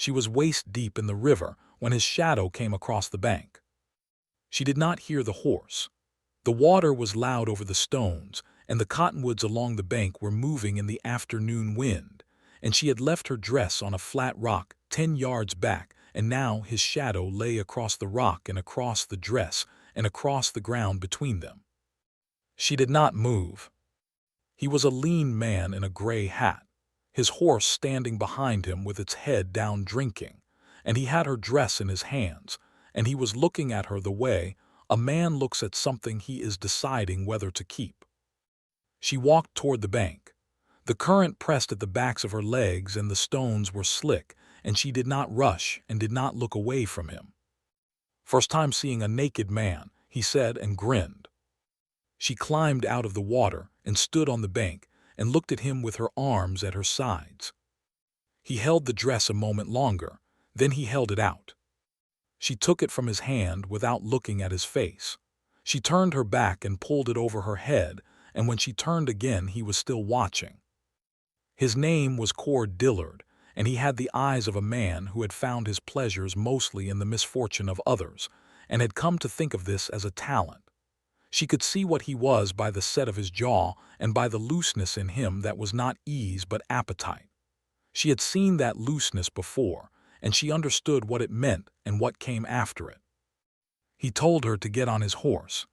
She was waist-deep in the river when his shadow came across the bank. She did not hear the horse. The water was loud over the stones, and the cottonwoods along the bank were moving in the afternoon wind, and she had left her dress on a flat rock 10 yards back, and now his shadow lay across the rock and across the dress and across the ground between them. She did not move. He was a lean man in a gray hat, his horse standing behind him with its head down drinking, and he had her dress in his hands, and he was looking at her the way a man looks at something he is deciding whether to keep. She walked toward the bank. The current pressed at the backs of her legs and the stones were slick, and she did not rush and did not look away from him. "First time seeing a naked man," he said and grinned. She climbed out of the water and stood on the bank and looked at him with her arms at her sides. He held the dress a moment longer, then he held it out. She took it from his hand without looking at his face. She turned her back and pulled it over her head, and when she turned again he was still watching. His name was Cord Dillard, and he had the eyes of a man who had found his pleasures mostly in the misfortune of others, and had come to think of this as a talent. She could see what he was by the set of his jaw and by the looseness in him that was not ease but appetite. She had seen that looseness before, and she understood what it meant and what came after it. He told her to get on his horse.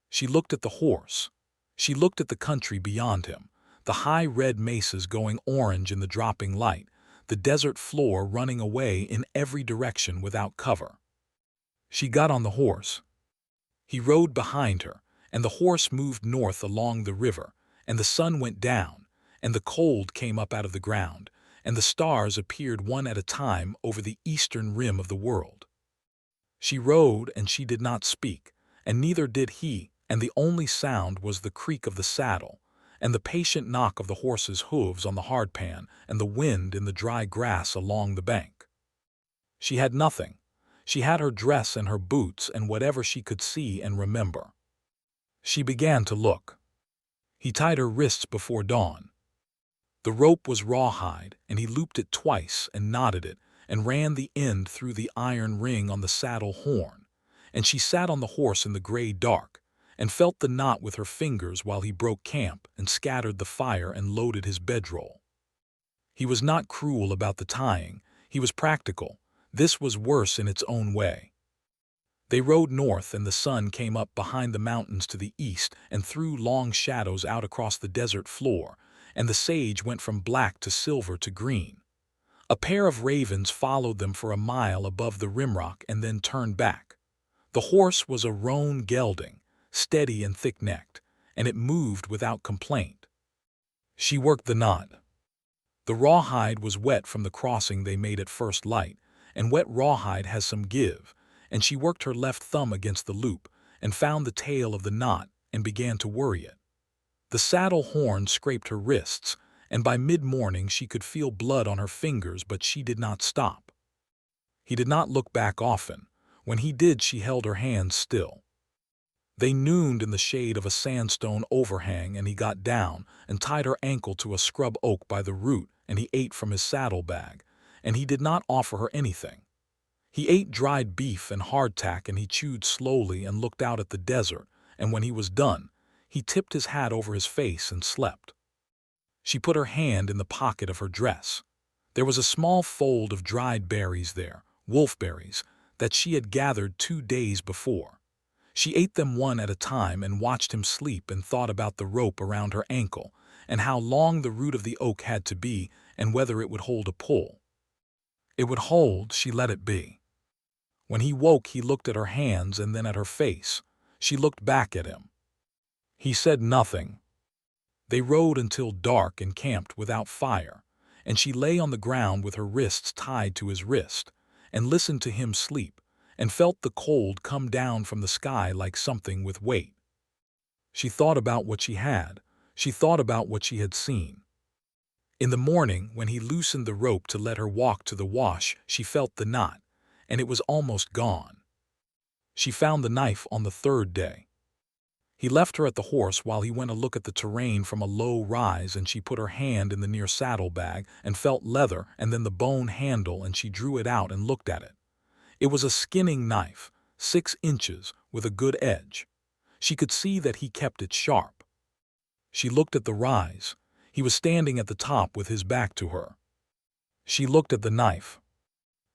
She looked at the horse. She looked at the country beyond him, the high red mesas going orange in the dropping light, the desert floor running away in every direction without cover. She got on the horse. He rode behind her, and the horse moved north along the river, and the sun went down, and the cold came up out of the ground, and the stars appeared one at a time over the eastern rim of the world. She rode, and she did not speak, and neither did he, and the only sound was the creak of the saddle, and the patient knock of the horse's hooves on the hardpan, and the wind in the dry grass along the bank. She had nothing. She had her dress and her boots and whatever she could see and remember. She began to look. He tied her wrists before dawn. The rope was rawhide, and he looped it twice and knotted it and ran the end through the iron ring on the saddle horn, and she sat on the horse in the gray dark and felt the knot with her fingers while he broke camp and scattered the fire and loaded his bedroll. He was not cruel about the tying. He was practical. This was worse in its own way. They rode north, and the sun came up behind the mountains to the east and threw long shadows out across the desert floor, and the sage went from black to silver to green. A pair of ravens followed them for a mile above the rimrock and then turned back. The horse was a roan gelding, steady and thick-necked, and it moved without complaint. She worked the knot. The rawhide was wet from the crossing they made at first light, and wet rawhide has some give, and she worked her left thumb against the loop and found the tail of the knot and began to worry it. The saddle horn scraped her wrists, and by mid-morning she could feel blood on her fingers, but she did not stop. He did not look back often. When he did, she held her hands still. They nooned in the shade of a sandstone overhang, and he got down and tied her ankle to a scrub oak by the root, and he ate from his saddlebag, and he did not offer her anything. He ate dried beef and hardtack, and he chewed slowly and looked out at the desert, and when he was done, he tipped his hat over his face and slept. She put her hand in the pocket of her dress. There was a small fold of dried berries there, wolfberries, that she had gathered 2 days before. She ate them one at a time and watched him sleep and thought about the rope around her ankle and how long the root of the oak had to be and whether it would hold a pull. It would hold, she let it be. When he woke, he looked at her hands and then at her face. She looked back at him. He said nothing. They rode until dark and camped without fire, and she lay on the ground with her wrists tied to his wrist, and listened to him sleep, and felt the cold come down from the sky like something with weight. She thought about what she had. She thought about what she had seen. In the morning, when he loosened the rope to let her walk to the wash, she felt the knot, and it was almost gone. She found the knife on the 3rd day. He left her at the horse while he went to look at the terrain from a low rise, and she put her hand in the near saddlebag and felt leather and then the bone handle, and she drew it out and looked at it. It was a skinning knife, 6 inches, with a good edge. She could see that he kept it sharp. She looked at the rise. He was standing at the top with his back to her. She looked at the knife.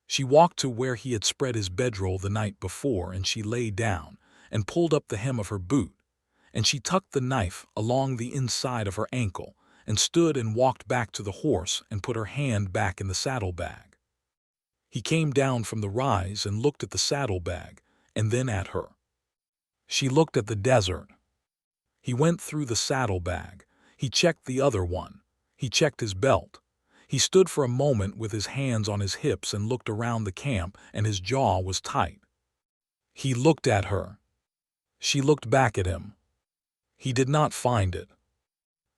She walked to where he had spread his bedroll the night before, and she lay down and pulled up the hem of her boot, and she tucked the knife along the inside of her ankle and stood and walked back to the horse and put her hand back in the saddlebag. He came down from the rise and looked at the saddlebag and then at her. She looked at the desert. He went through the saddlebag. He checked the other one. He checked his belt. He stood for a moment with his hands on his hips and looked around the camp, and his jaw was tight. He looked at her. She looked back at him. He did not find it.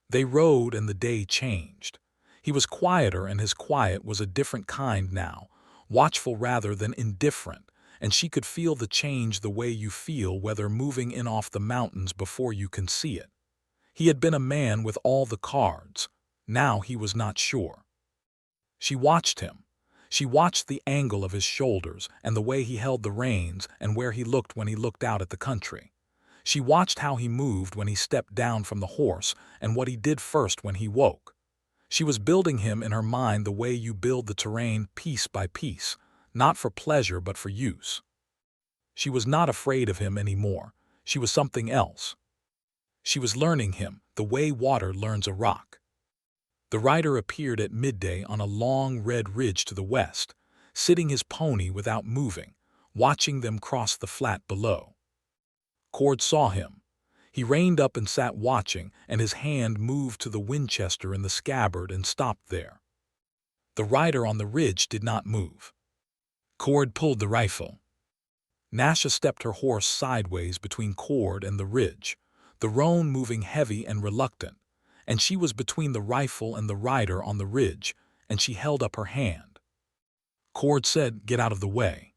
They rode and the day changed. He was quieter, and his quiet was a different kind now, watchful rather than indifferent, and she could feel the change the way you feel whether moving in off the mountains before you can see it. He had been a man with all the cards. Now he was not sure. She watched him. She watched the angle of his shoulders and the way he held the reins and where he looked when he looked out at the country. She watched how he moved when he stepped down from the horse and what he did first when he woke. She was building him in her mind the way you build the terrain piece by piece, not for pleasure but for use. She was not afraid of him anymore. She was something else. She was learning him the way water learns a rock. The rider appeared at midday on a long red ridge to the west, sitting his pony without moving, watching them cross the flat below. Cord saw him. He reined up and sat watching, and his hand moved to the Winchester in the scabbard and stopped there. The rider on the ridge did not move. Cord pulled the rifle. Nasha stepped her horse sideways between Cord and the ridge, the roan moving heavy and reluctant, and she was between the rifle and the rider on the ridge, and she held up her hand. Cord said, "Get out of the way."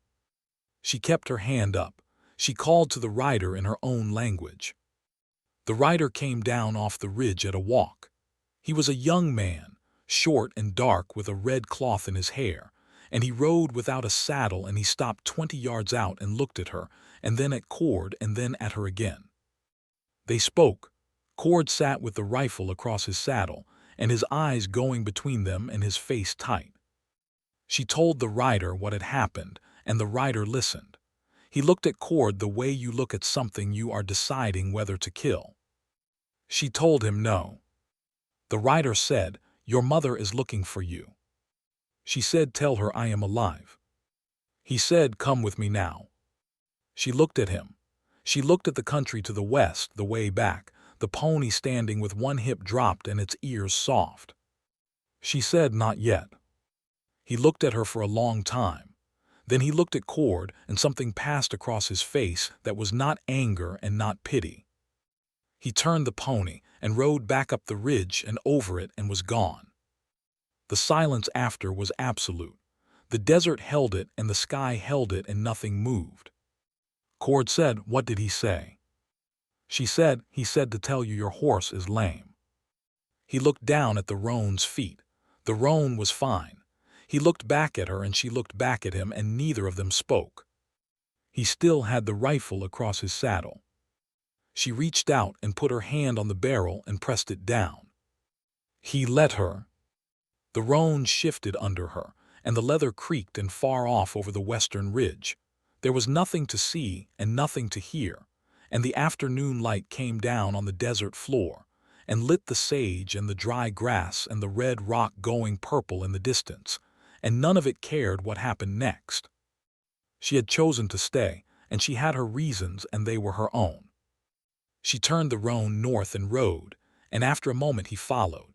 She kept her hand up. She called to the rider in her own language. The rider came down off the ridge at a walk. He was a young man, short and dark with a red cloth in his hair, and he rode without a saddle, and he stopped 20 yards out and looked at her, and then at Cord, and then at her again. They spoke. Cord sat with the rifle across his saddle, and his eyes going between them and his face tight. She told the rider what had happened, and the rider listened. He looked at Cord the way you look at something you are deciding whether to kill. She told him no. The rider said, "Your mother is looking for you." She said, "Tell her I am alive." He said, "Come with me now." She looked at him. She looked at the country to the west, the way back, the pony standing with one hip dropped and its ears soft. She said, "Not yet." He looked at her for a long time. Then he looked at Cord, and something passed across his face that was not anger and not pity. He turned the pony and rode back up the ridge and over it and was gone. The silence after was absolute. The desert held it and the sky held it and nothing moved. Cord said, "What did he say?" She said, "He said to tell you your horse is lame." He looked down at the roan's feet. The roan was fine. He looked back at her and she looked back at him, and neither of them spoke. He still had the rifle across his saddle. She reached out and put her hand on the barrel and pressed it down. He let her. The roan shifted under her, and the leather creaked and far off over the western ridge. There was nothing to see and nothing to hear, and the afternoon light came down on the desert floor and lit the sage and the dry grass and the red rock going purple in the distance, and none of it cared what happened next. She had chosen to stay, and she had her reasons, and they were her own. She turned the roan north and rode, and after a moment he followed.